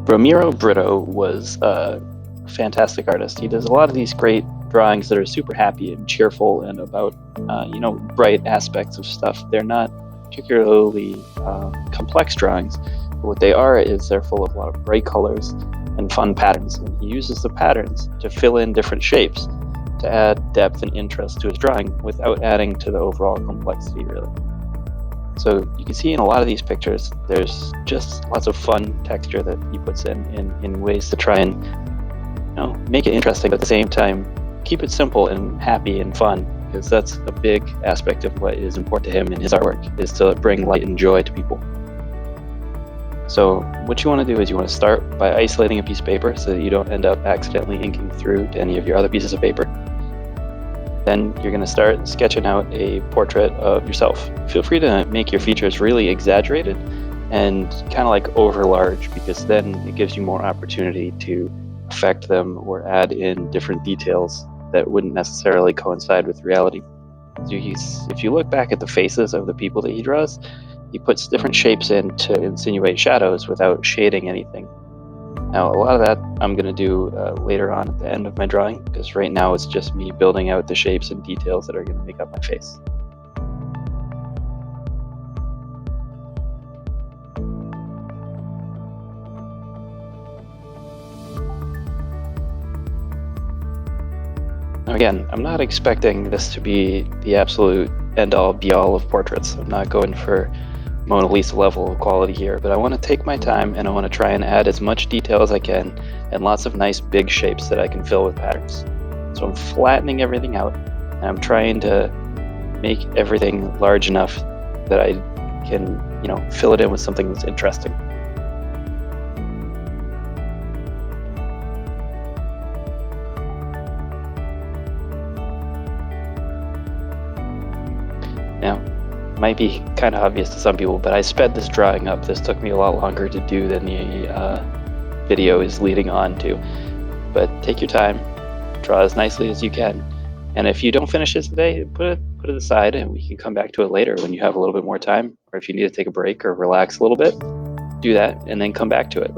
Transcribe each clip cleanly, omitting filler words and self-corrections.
Ramiro Britto was a fantastic artist. He does a lot of these great drawings that are super happy and cheerful and about, bright aspects of stuff. They're not particularly complex drawings, but what they are is they're full of a lot of bright colors and fun patterns. And he uses the patterns to fill in different shapes to add depth and interest to his drawing without adding to the overall complexity, really. So you can see in a lot of these pictures, there's just lots of fun texture that he puts in ways to try and make it interesting, but at the same time, keep it simple and happy and fun, because that's a big aspect of what is important to him in his artwork, is to bring light and joy to people. So what you want to do is you want to start by isolating a piece of paper so that you don't end up accidentally inking through to any of your other pieces of paper. Then you're going to start sketching out a portrait of yourself. Feel free to make your features really exaggerated and kind of like over large, because then it gives you more opportunity to affect them or add in different details that wouldn't necessarily coincide with reality. So if you look back at the faces of the people that he draws, he puts different shapes in to insinuate shadows without shading anything. Now, a lot of that I'm going to do later on at the end of my drawing, because right now it's just me building out the shapes and details that are going to make up my face. Now, again, I'm not expecting this to be the absolute end-all be-all of portraits. I'm not going for Mona Lisa level of quality here, but I want to take my time and I want to try and add as much detail as I can and lots of nice big shapes that I can fill with patterns. So I'm flattening everything out and I'm trying to make everything large enough that I can, fill it in with something that's interesting. Now, it might be kind of obvious to some people, but I sped this drawing up. This took me a lot longer to do than the video is leading on to. But take your time, draw as nicely as you can. And if you don't finish it today, put it aside and we can come back to it later when you have a little bit more time. Or if you need to take a break or relax a little bit, do that and then come back to it.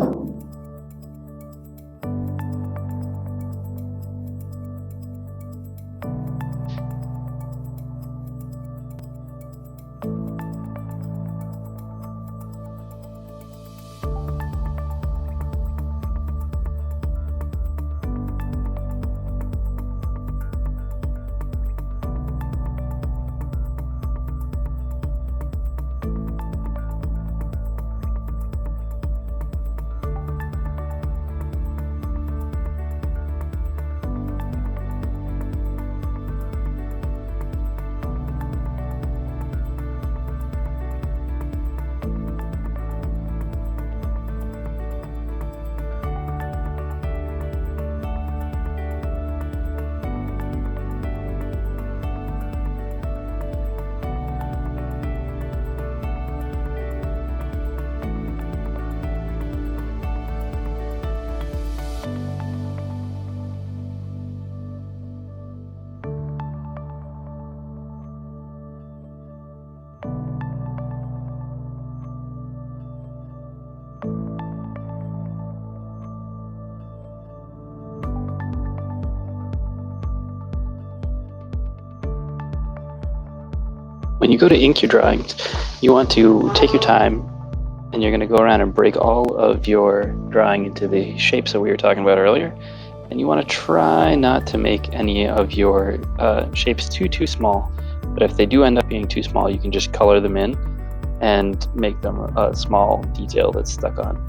When you go to ink your drawings, you want to take your time and you're going to go around and break all of your drawing into the shapes that we were talking about earlier. And you want to try not to make any of your shapes too small. But if they do end up being too small, you can just color them in and make them a small detail that's stuck on.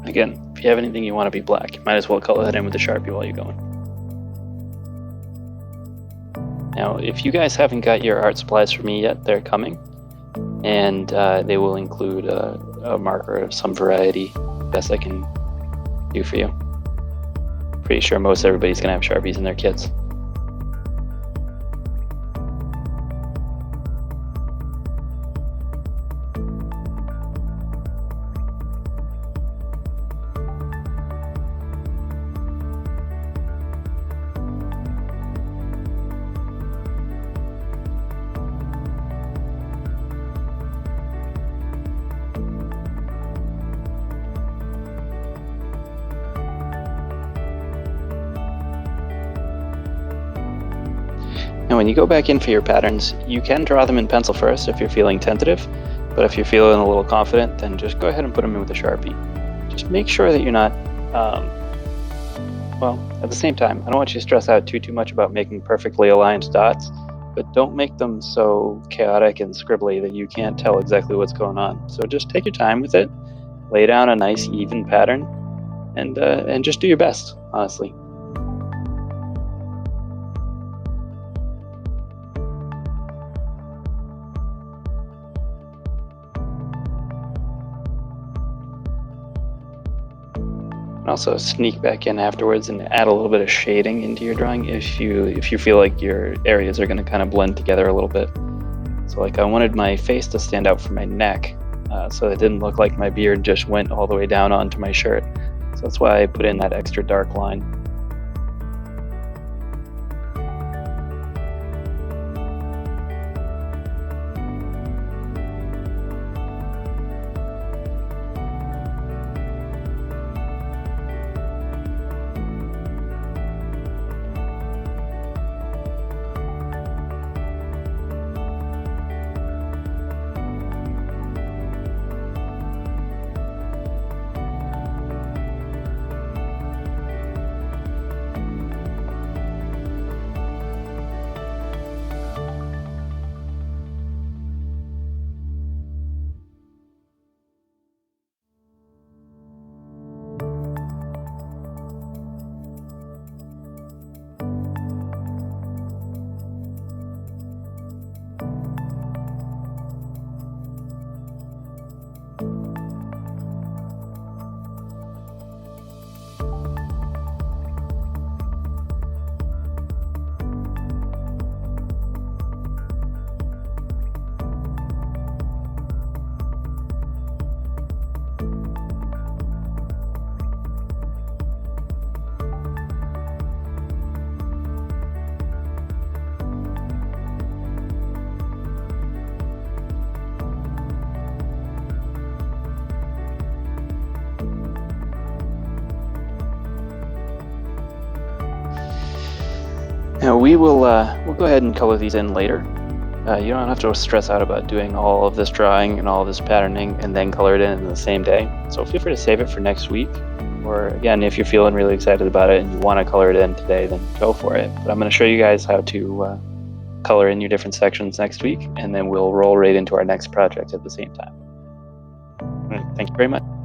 Again, if you have anything you want to be black, you might as well color that in with a Sharpie while you're going. Now, if you guys haven't got your art supplies for me yet, they're coming. And they will include a marker of some variety, best I can do for you. Pretty sure most everybody's gonna have Sharpies in their kits. Now when you go back in for your patterns, you can draw them in pencil first if you're feeling tentative, but if you're feeling a little confident, then just go ahead and put them in with a Sharpie. Just make sure that you're not, well, at the same time, I don't want you to stress out too much about making perfectly aligned dots, but don't make them so chaotic and scribbly that you can't tell exactly what's going on. So just take your time with it, lay down a nice even pattern, and just do your best, honestly. Also sneak back in afterwards and add a little bit of shading into your drawing if you feel like your areas are going to kind of blend together a little bit. So like I wanted my face to stand out from my neck, so it didn't look like my beard just went all the way down onto my shirt. So that's why I put in that extra dark line. Now we'll go ahead and color these in later. You don't have to stress out about doing all of this drawing and all of this patterning and then color it in the same day. So feel free to save it for next week. Or again, if you're feeling really excited about it and you want to color it in today, then go for it. But I'm going to show you guys how to color in your different sections next week, and then we'll roll right into our next project at the same time. Thank you very much.